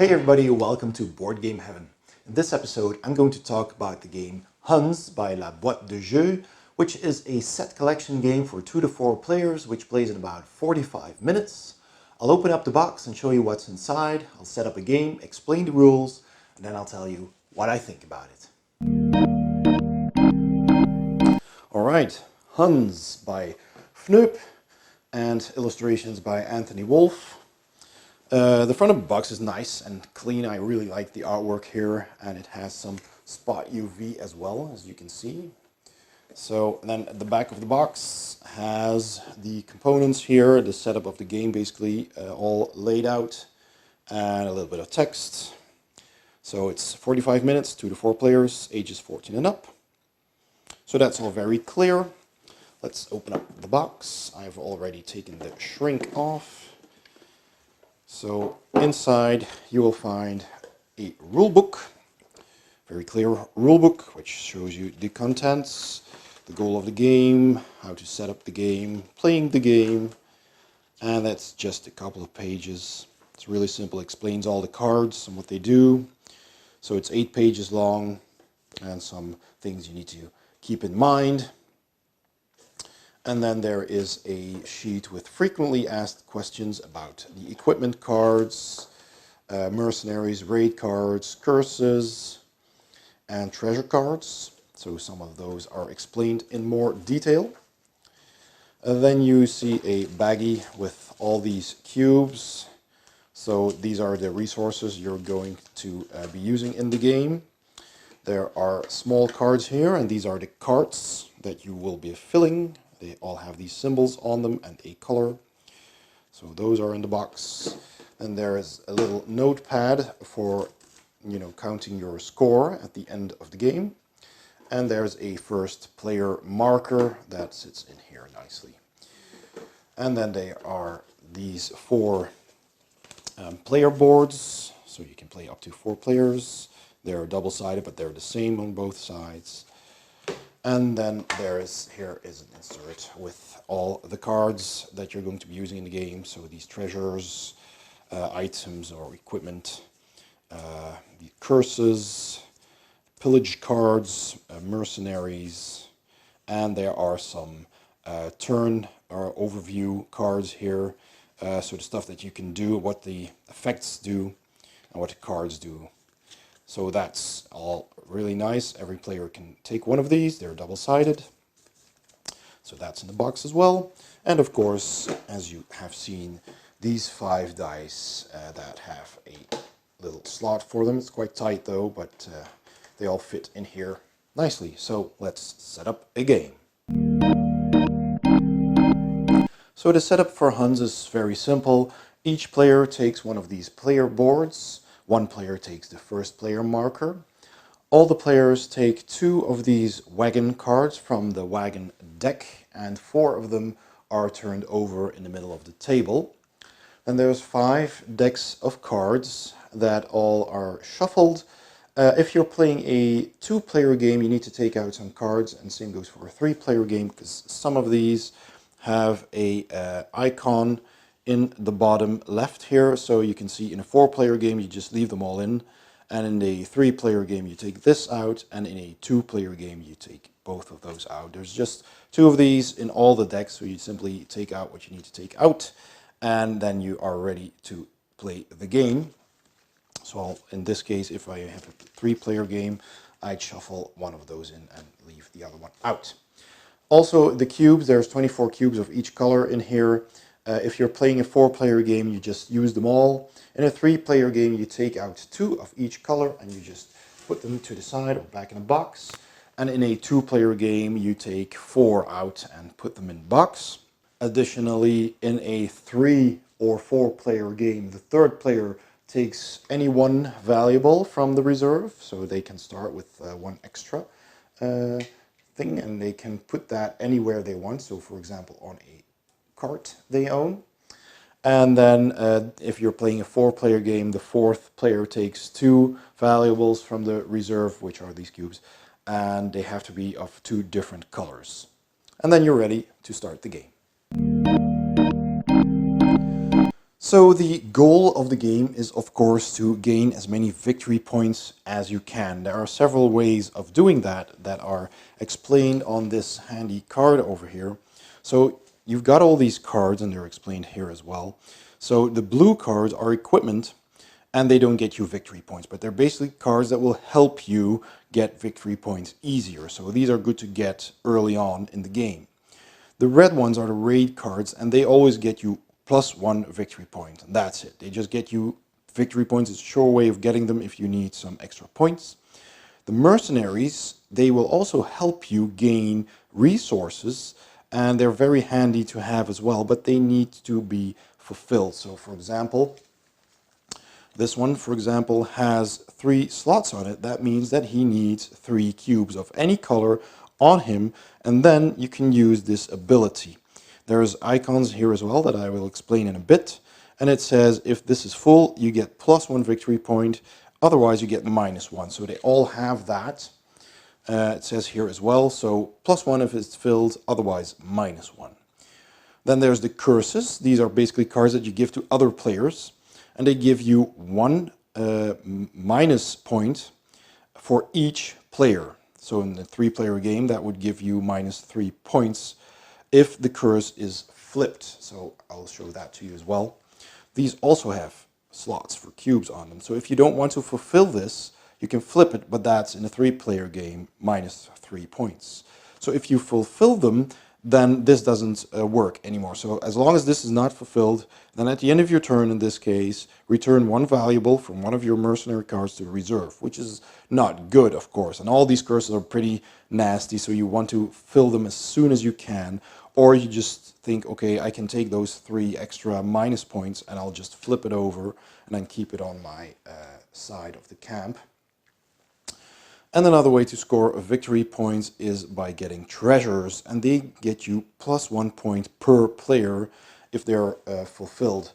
Hey everybody, welcome to Board Game Heaven. In this episode, I'm going to talk about the game Huns by Boîte de Jeu, which is a set collection game for 2 to 4 players, which plays in about 45 minutes. I'll open up the box and show you what's inside. I'll set up a game, explain the rules, and then I'll tell you what I think about it. Alright, Huns by Fnoop and illustrations by Anthony Wolf. The front of the box is nice and clean. I really like the artwork here, and it has some spot UV as well, as you can see. So then the back of the box has the components here, the setup of the game basically all laid out, and a little bit of text. So it's 45 minutes, 2 to 4 players, ages 14 and up. So that's all very clear. Let's open up the box. I've already taken the shrink off. So inside you will find a rule book, very clear rule book, which shows you the contents, the goal of the game, how to set up the game, playing the game, and that's just a couple of pages. It's really simple, explains all the cards and what they do. So it's 8 pages long and some things you need to keep in mind. And then there is a sheet with frequently asked questions about the equipment cards, mercenaries, raid cards, curses, and treasure cards. So some of those are explained in more detail. Then you see a baggie with all these cubes. So these are the resources you're going to be using in the game. There are small cards here, and these are the cards that you will be filling. They all have these symbols on them and a color. So those are in the box. And there is a little notepad for, counting your score at the end of the game. And there's a first player marker that sits in here nicely. And then there are these 4 player boards. So you can play up to 4 players. They're double-sided, but they're the same on both sides. And then here is an insert with all the cards that you're going to be using in the game. So these treasures, items or equipment, the curses, pillage cards, mercenaries, and there are some turn or overview cards here. So the stuff that you can do, what the effects do, and what the cards do. So that's all really nice. Every player can take one of these. They're double-sided. So that's in the box as well. And of course, as you have seen, these 5 dice that have a little slot for them. It's quite tight though, but they all fit in here nicely. So let's set up a game. So the setup for Huns is very simple. Each player takes one of these player boards. One player takes the first player marker. All the players take 2 of these wagon cards from the wagon deck, and 4 of them are turned over in the middle of the table. Then there's 5 decks of cards that all are shuffled. If you're playing a 2-player game, you need to take out some cards, and same goes for a 3-player game, because some of these have a icon in the bottom left here. So you can see in a 4-player game you just leave them all in, and in a 3-player game you take this out, and in a 2-player game you take both of those out. There's just 2 of these in all the decks, so you simply take out what you need to take out, and then you are ready to play the game. So in this case, if I have a 3-player game, I'd shuffle one of those in and leave the other one out. Also the cubes, there's 24 cubes of each color in here. If you're playing a 4-player game, you just use them all. In a 3-player game, you take out 2 of each color and you just put them to the side or back in a box. And in a 2-player game, you take 4 out and put them in the box. Additionally, in a 3 or 4-player game, the 3rd player takes any one valuable from the reserve, so they can start with 1 extra thing, and they can put that anywhere they want. So for example, on a cart they own. And then if you're playing a 4-player game, the 4th player takes 2 valuables from the reserve, which are these cubes, and they have to be of 2 different colors. And then you're ready to start the game. So the goal of the game is, of course, to gain as many victory points as you can. There are several ways of doing that that are explained on this handy card over here. So you've got all these cards, and they're explained here as well. So the blue cards are equipment, and they don't get you victory points, but they're basically cards that will help you get victory points easier. So these are good to get early on in the game. The red ones are the raid cards, and they always get you +1 victory point. And that's it. They just get you victory points. It's a sure way of getting them if you need some extra points. The mercenaries, they will also help you gain resources, and they're very handy to have as well, but they need to be fulfilled. So for example, this one, for example, has 3 slots on it. That means that he needs 3 cubes of any color on him, and then you can use this ability. There's icons here as well that I will explain in a bit, and it says if this is full, you get +1 victory point, otherwise you get -1. So they all have that. It says here as well, so +1 if it's filled, otherwise -1. Then there's the curses. These are basically cards that you give to other players, and they give you 1 minus point for each player. So in the 3-player game, that would give you -3 points if the curse is flipped. So I'll show that to you as well. These also have slots for cubes on them. So if you don't want to fulfill this, you can flip it, but that's in a 3-player game, -3 points. So if you fulfill them, then this doesn't work anymore. So as long as this is not fulfilled, then at the end of your turn, in this case, return 1 valuable from one of your mercenary cards to reserve, which is not good, of course. And all these curses are pretty nasty, so you want to fill them as soon as you can, or you just think, okay, I can take those 3 extra minus points and I'll just flip it over and then keep it on my side of the camp. And another way to score victory points is by getting treasures, and they get you +1 point per player if they're fulfilled.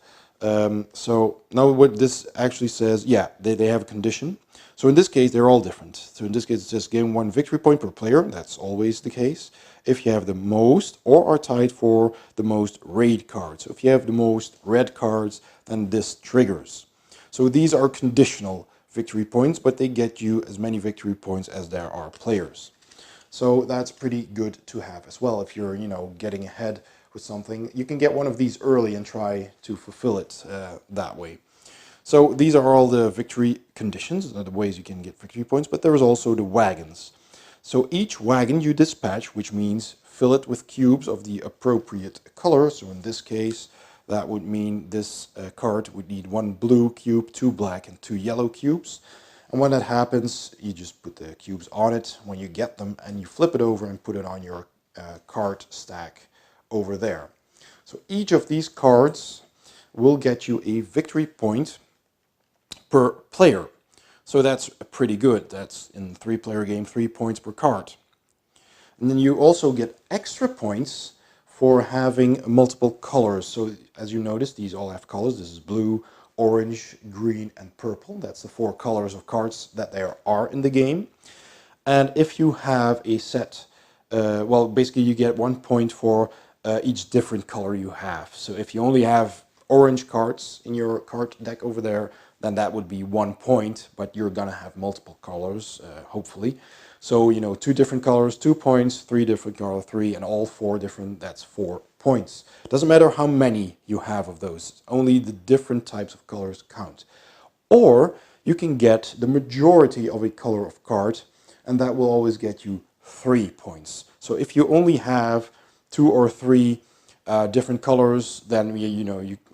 So now what this actually says, yeah, they have a condition. So in this case, they're all different. So in this case, it's just gain 1 victory point per player. That's always the case. If you have the most or are tied for the most raid cards. So if you have the most red cards, then this triggers. So these are conditional victory points, but they get you as many victory points as there are players. So that's pretty good to have as well. If you're, getting ahead with something, you can get one of these early and try to fulfill it that way. So these are all the victory conditions, the ways you can get victory points, but there is also the wagons. So each wagon you dispatch, which means fill it with cubes of the appropriate color. So in this case, that would mean this card would need 1 blue cube, 2 black, and 2 yellow cubes. And when that happens, you just put the cubes on it when you get them, and you flip it over and put it on your card stack over there. So each of these cards will get you a victory point per player. So that's pretty good. That's in the 3-player game, 3 points per card. And then you also get extra points for having multiple colors. So as you notice, these all have colors. This is blue, orange, green, and purple. That's the 4 colors of cards that there are in the game. And if you have a set, well, basically you get 1 point for each different color you have. So if you only have orange cards in your card deck over there, then that would be 1 point, but you're gonna have multiple colors, hopefully. So, 2 different colors, 2 points, 3 different colors, 3, and all 4 different, that's 4 points. Doesn't matter how many you have of those, only the different types of colors count. Or you can get the majority of a color of card, and that will always get you 3 points. So if you only have 2 or 3 different colors, then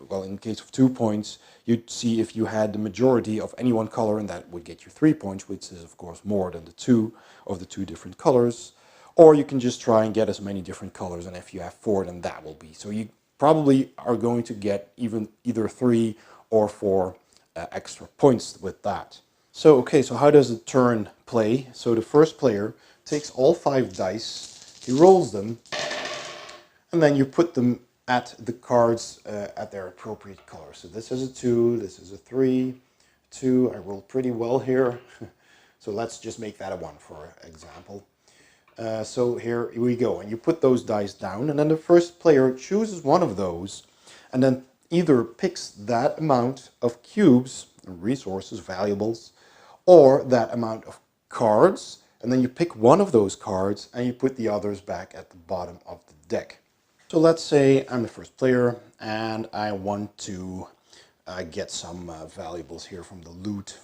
well, in case of 2 points, you'd see if you had the majority of any one color, and that would get you 3 points, which is of course more than the 2 of the 2 different colors. Or you can just try and get as many different colors, and if you have 4, then that will be. So you probably are going to get either 3 or 4 extra points with that. So okay, so how does the turn play? So the first player takes all 5 dice, he rolls them, and then you put them at the cards at their appropriate color. So this is a 2, this is a 3, 2, I rolled pretty well here. So let's just make that a 1 for example. So here we go, and you put those dice down, and then the first player chooses one of those, and then either picks that amount of cubes, resources, valuables, or that amount of cards, and then you pick one of those cards and you put the others back at the bottom of the deck. So let's say I'm the first player and I want to get some valuables here from the loot,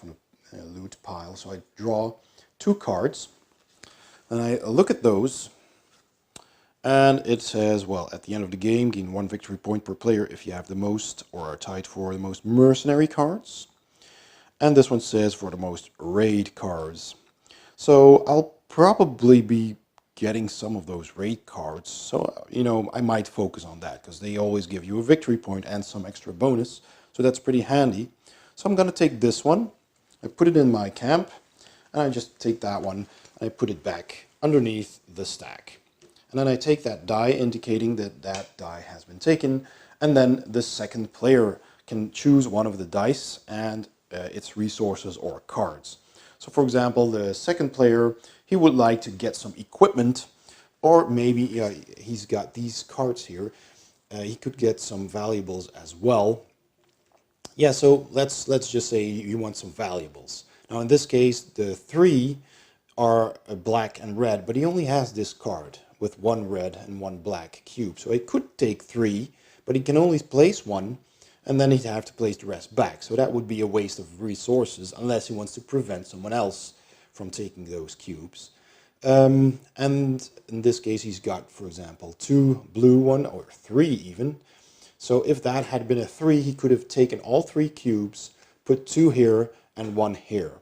loot pile. So I draw 2 cards and I look at those, and it says, well, at the end of the game, gain 1 victory point per player if you have the most or are tied for the most mercenary cards. And this one says for the most raid cards. So I'll probably be getting some of those raid cards. So, you know, I might focus on that because they always give you a victory point and some extra bonus. So that's pretty handy. So I'm going to take this one. I put it in my camp, and I just take that one and I put it back underneath the stack. And then I take that die indicating that that die has been taken, and then the second player can choose one of the dice and its resources or cards. So for example, the second player, he would like to get some equipment, or maybe he's got these cards here. He could get some valuables as well. Yeah, so let's just say you want some valuables. Now in this case, the 3 are black and red, but he only has this card with 1 red and 1 black cube. So he could take 3, but he can only place 1, and then he'd have to place the rest back. So that would be a waste of resources unless he wants to prevent someone else from taking those cubes. And in this case, he's got, for example, 2 blue one, or 3 even. So if that had been a 3, he could have taken all 3 cubes, put 2 here and 1 here.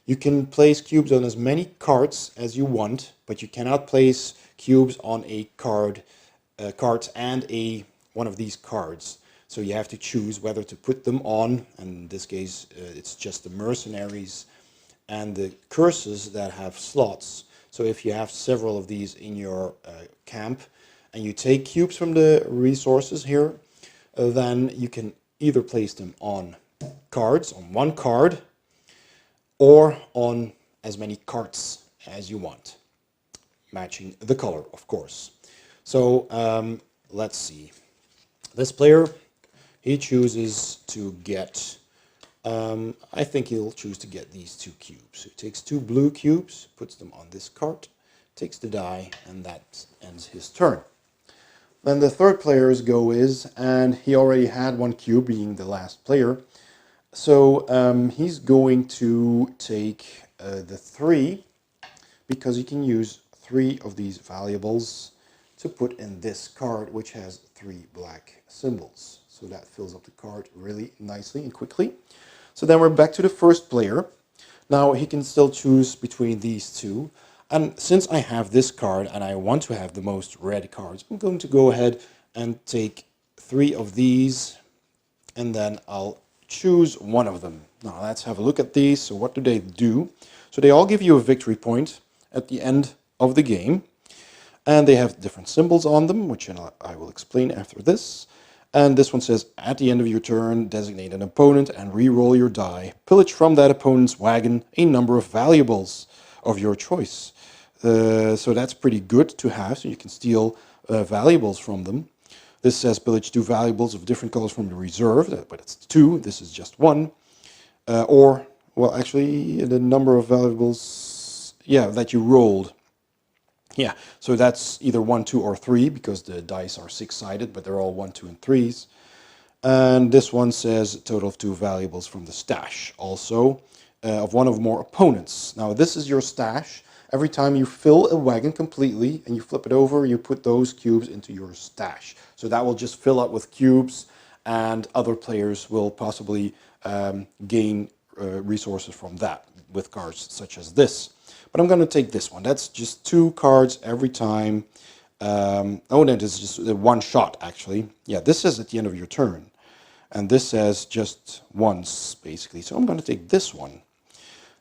You can place cubes on as many cards as you want, but you cannot place cubes on a card, cards and one of these cards. So you have to choose whether to put them on, and in this case it's just the mercenaries and the curses that have slots. So if you have several of these in your camp and you take cubes from the resources here, then you can either place them on cards, on 1 card, or on as many cards as you want, matching the color, of course. So let's see. This player, he chooses to get, I think he'll choose to get these 2 cubes. So he takes 2 blue cubes, puts them on this card, takes the die, and that ends his turn. Then the third player's go is, and he already had 1 cube, being the last player. So he's going to take the 3, because he can use 3 of these valuables to put in this card, which has 3 black symbols. So that fills up the card really nicely and quickly. So then we're back to the first player. Now he can still choose between these 2. And since I have this card and I want to have the most red cards, I'm going to go ahead and take 3 of these, and then I'll choose one of them. Now let's have a look at these. So what do they do? So they all give you a victory point at the end of the game, and they have different symbols on them, which I will explain after this. And this one says, at the end of your turn, designate an opponent and re-roll your die. Pillage from that opponent's wagon a number of valuables of your choice. So that's pretty good to have, so you can steal valuables from them. This says pillage 2 valuables of different colors from the reserve, but it's 2, this is just 1. Or, well, actually, the number of valuables, yeah, that you rolled. Yeah, so that's either 1, 2, or 3, because the dice are 6-sided, but they're all 1, 2, and 3s. And this one says a total of 2 valuables from the stash, also of one or more opponents. Now, this is your stash. Every time you fill a wagon completely and you flip it over, you put those cubes into your stash. So that will just fill up with cubes, and other players will possibly gain resources from that with cards such as this. But I'm going to take this one. That's just 2 cards every time. Oh, no, this is just 1 shot, actually. Yeah, this says at the end of your turn. And this says just once, basically. So I'm going to take this one,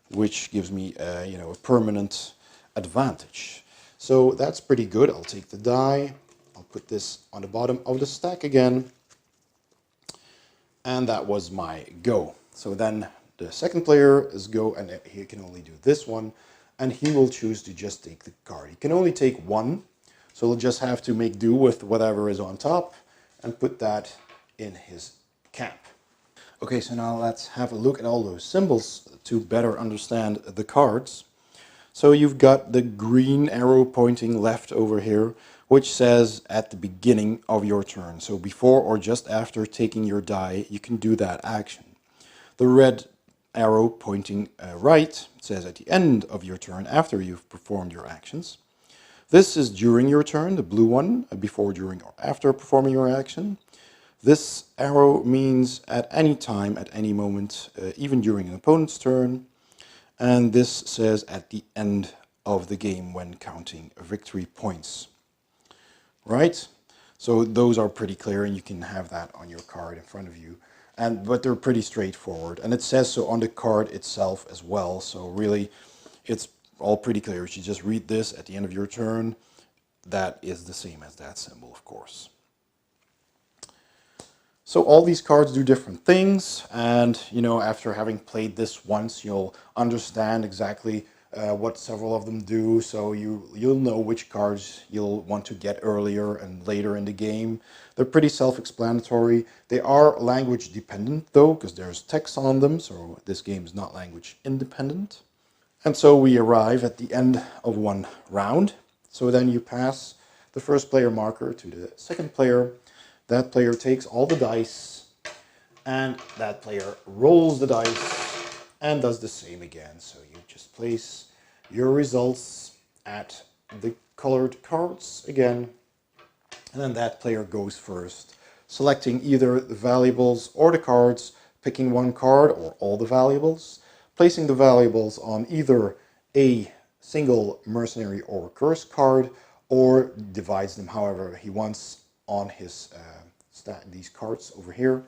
which gives me, you know, a permanent advantage. So that's pretty good. I'll take the die. I'll put this on the bottom of the stack again. And that was my go. So then the second player is go, and he can only do this one. And he will choose to just take the card. He can only take 1. So he'll just have to make do with whatever is on top and put that in his cap. Okay, so now let's have a look at all those symbols to better understand the cards. So you've got the green arrow pointing left over here, which says at the beginning of your turn. So before or just after taking your die, you can do that action. The red arrow pointing right says at the end of your turn, after you've performed your actions. This is during your turn, the blue one, before, during, or after performing your action. This arrow means at any time, at any moment, even during an opponent's turn. And this says at the end of the game when counting victory points. Right? So those are pretty clear, and you can have that on your card in front of you. But they're pretty straightforward. And it says so on the card itself as well. So really, it's all pretty clear. If you just read this at the end of your turn, that is the same as that symbol, of course. So all these cards do different things, and after having played this once, you'll understand exactly what several of them do. So you'll know which cards you'll want to get earlier and later in the game. They're pretty self-explanatory. They are language dependent though, because there's text on them, so this game is not language independent. And so we arrive at the end of one round. So then you pass the first player marker to the second player. That player takes all the dice, and that player rolls the dice and does the same again. So you just place your results at the colored cards again, and then that player goes first, selecting either the valuables or the cards, picking one card or all the valuables, placing the valuables on either a single mercenary or curse card, or divides them however he wants on his these cards over here.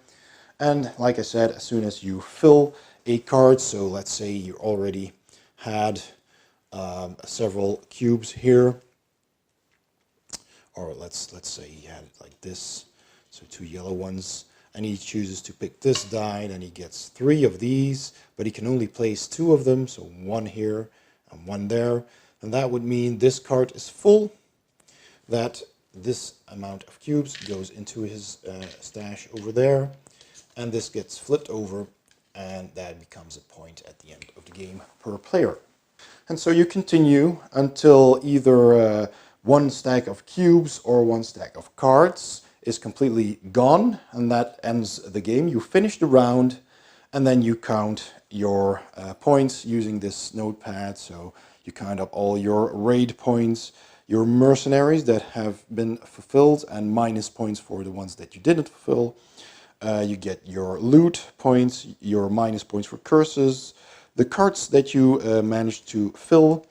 And like I said, as soon as you fill a card, so let's say you already had several cubes here, or let's say he had it like this, so 2 yellow ones, and he chooses to pick this die, then he gets 3 of these, but he can only place 2 of them, so 1 here and 1 there, and that would mean this card is full, that this amount of cubes goes into his stash over there, and this gets flipped over, and that becomes a point at the end of the game per player. And so you continue until either one stack of cubes or one stack of cards is completely gone, and that ends the game. You finish the round, and then you count your points using this notepad. So you count up all your raid points, your mercenaries that have been fulfilled, and minus points for the ones that you didn't fulfill. You get your loot points, your minus points for curses, the cards that you managed to fill,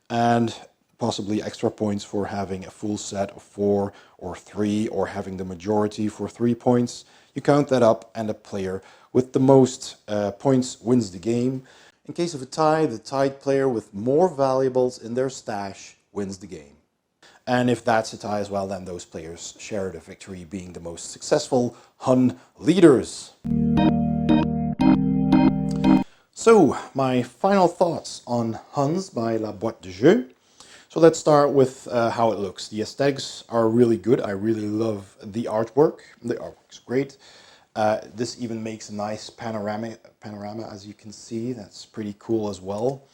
and possibly extra points for having a full set of 4 or 3, or having the majority for 3 points. You count that up, and the player with the most points wins the game. In case of a tie, the tied player with more valuables in their stash wins the game. And if that's a tie as well, then those players share the victory, being the most successful Hun leaders. So, my final thoughts on Huns by La Boîte de Jeu. So let's start with how it looks. The aesthetics are really good. I really love the artwork. The artwork's great. This even makes a nice panorama, as you can see. That's pretty cool as well.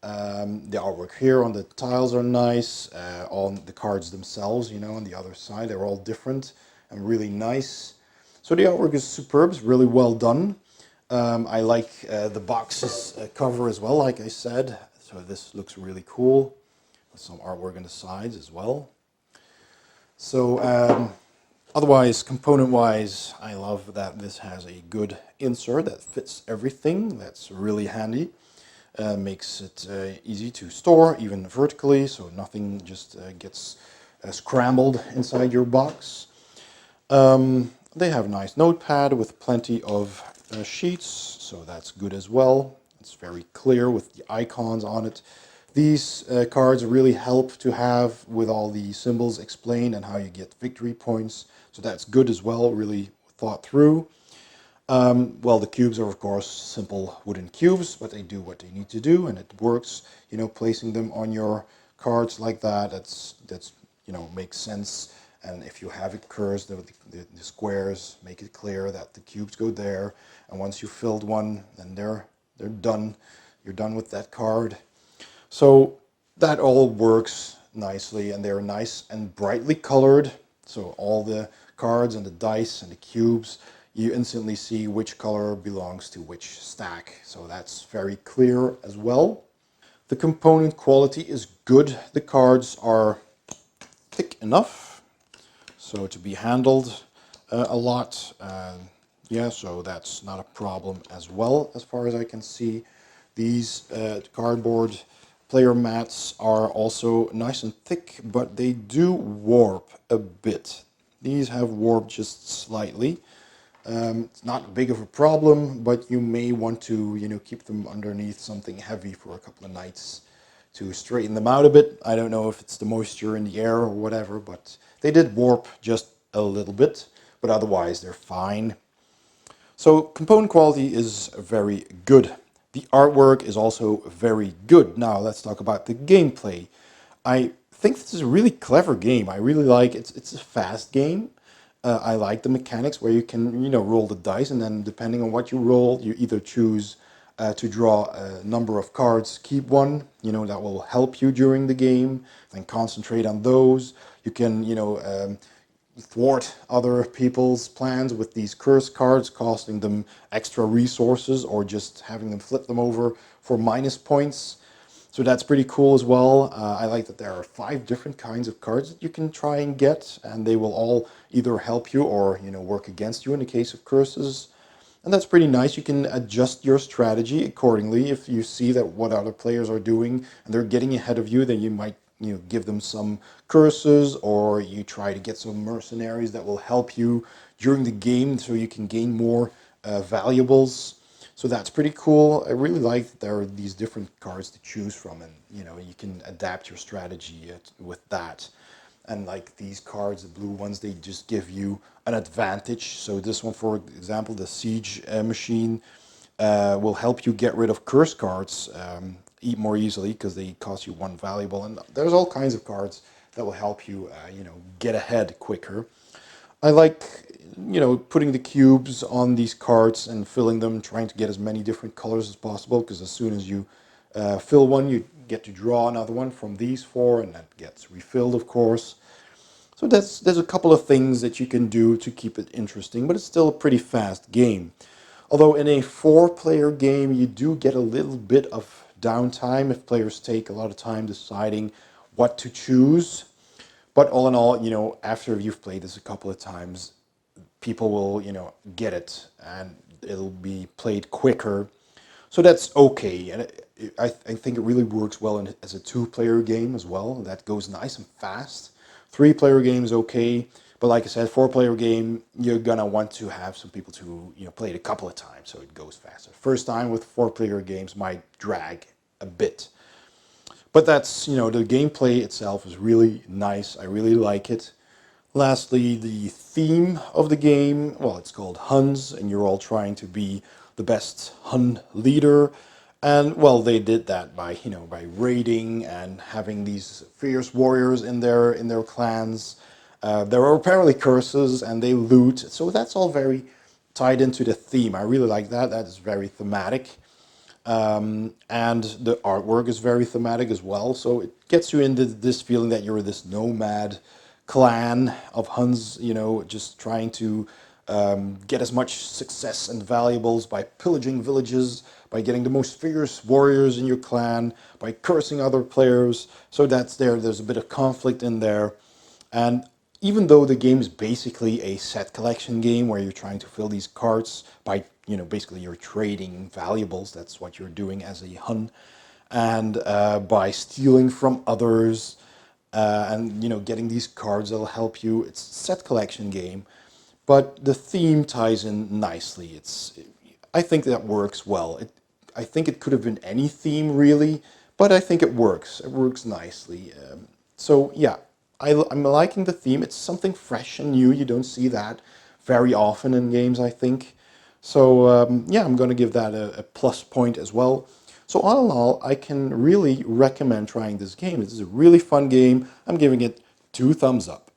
The artwork here on the tiles are nice, on the cards themselves, on the other side, they're all different and really nice. So the artwork is superb, it's really well done. I like the box's cover as well, like I said, so this looks really cool, with some artwork on the sides as well. So otherwise, component-wise, I love that this has a good insert that fits everything, that's really handy. Makes it easy to store, even vertically, so nothing just gets scrambled inside your box. They have a nice notepad with plenty of sheets, so that's good as well. It's very clear with the icons on it. These cards really help to have with all the symbols explained and how you get victory points, so that's good as well, really thought through. Well, the cubes are of course simple wooden cubes, but they do what they need to do, and it works. Placing them on your cards like that, that's makes sense. And if you have it cursed, the squares make it clear that the cubes go there. And once you've filled one, then they're done. You're done with that card. So that all works nicely, and they're nice and brightly colored. So all the cards and the dice and the cubes, you instantly see which color belongs to which stack. So that's very clear as well. The component quality is good. The cards are thick enough so to be handled a lot. Yeah, so that's not a problem as well, as far as I can see. These cardboard player mats are also nice and thick, but they do warp a bit. These have warped just slightly. It's not big of a problem, but you may want to, keep them underneath something heavy for a couple of nights to straighten them out a bit. I don't know if it's the moisture in the air or whatever, but they did warp just a little bit, but otherwise they're fine. So component quality is very good. The artwork is also very good. Now let's talk about the gameplay. I think this is a really clever game. I really like it. It's a fast game. I like the mechanics where you can, roll the dice, and then depending on what you roll, you either choose to draw a number of cards, keep one, that will help you during the game, then concentrate on those. You can, thwart other people's plans with these curse cards, costing them extra resources or just having them flip them over for minus points. So that's pretty cool as well. I like that there are 5 different kinds of cards that you can try and get, and they will all either help you or work against you in the case of curses. And that's pretty nice. You can adjust your strategy accordingly. If you see that what other players are doing and they're getting ahead of you, then you might give them some curses, or you try to get some mercenaries that will help you during the game so you can gain more valuables. So that's pretty cool. I really like that there are these different cards to choose from, and you can adapt your strategy with that. And like these cards, the blue ones, they just give you an advantage. So this one, for example, the siege machine, will help you get rid of curse cards more easily because they cost you 1 valuable. And there's all kinds of cards that will help you, get ahead quicker. I like, putting the cubes on these cards and filling them, trying to get as many different colors as possible, because as soon as you fill one, you get to draw another one from these 4, and that gets refilled, of course. So there's a couple of things that you can do to keep it interesting, but it's still a pretty fast game. Although in a 4-player game, you do get a little bit of downtime if players take a lot of time deciding what to choose. But all in all, after you've played this a couple of times, people will, get it, and it'll be played quicker. So that's okay. And I think it really works well as a 2-player game as well. That goes nice and fast. 3-player game is okay. But like I said, 4-player game, you're gonna want to have some people to play it a couple of times so it goes faster. First time with 4-player games might drag a bit. But that's, the gameplay itself is really nice. I really like it. Lastly, the theme of the game, well, it's called Huns, and you're all trying to be the best Hun leader. And, well, they did that by, by raiding and having these fierce warriors in their clans. There are apparently curses, and they loot. So that's all very tied into the theme. I really like that. That is very thematic. And the artwork is very thematic as well, so it gets you into this feeling that you're this nomad clan of Huns, just trying to get as much success and valuables by pillaging villages, by getting the most fierce warriors in your clan, by cursing other players. So there's a bit of conflict in there. And even though the game is basically a set collection game where you're trying to fill these carts by, basically you're trading valuables, that's what you're doing as a Hun, and by stealing from others, and, getting these cards that'll help you. It's a set collection game, but the theme ties in nicely. I think that works well. I think it could have been any theme really, but I think it works. It works nicely. So yeah, I'm liking the theme. It's something fresh and new. You don't see that very often in games, I think. So yeah, I'm going to give that a plus point as well. So all in all, I can really recommend trying this game. This is a really fun game. I'm giving it 2 thumbs up.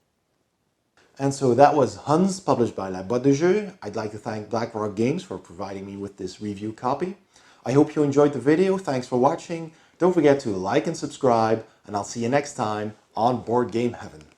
And so that was Huns, published by Boîte de Jeu. I'd like to thank Blackrock Games for providing me with this review copy. I hope you enjoyed the video. Thanks for watching. Don't forget to like and subscribe, and I'll see you next time on Board Game Heaven.